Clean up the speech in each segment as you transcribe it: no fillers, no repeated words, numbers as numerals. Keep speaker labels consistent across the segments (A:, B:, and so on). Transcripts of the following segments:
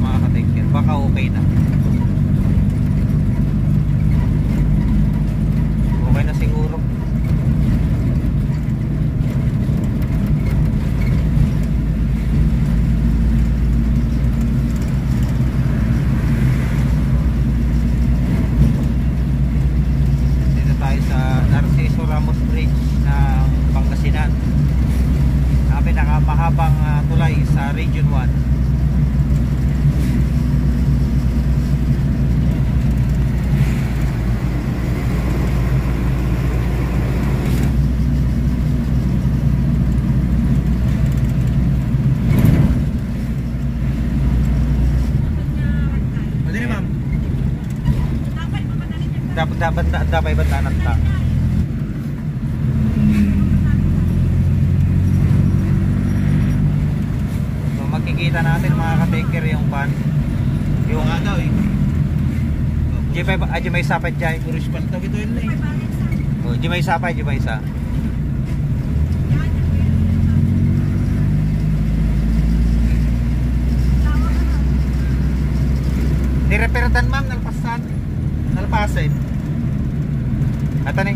A: mga ka-taker. Baka okay na. Okay na siguro. Dito tayo sa Narciso Ramos Bridge ng Pangasinan. Ang pinakamahabang tulay sa Region 1. Dapat bantanan ta. So makikita natin mga ka-taker yung pan. Yung daw eh. Jimay Jimay sapat jay. Puris pan ta bito yun eh. Oh, Jimay sapat Jimay sa. Direperatan ma'am nalpasan. Nalpasin. Ito ni,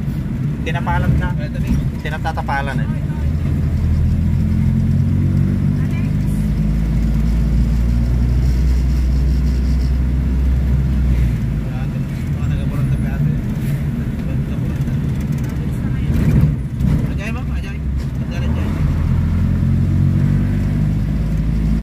A: tinapalan na. Tinatatapalan eh.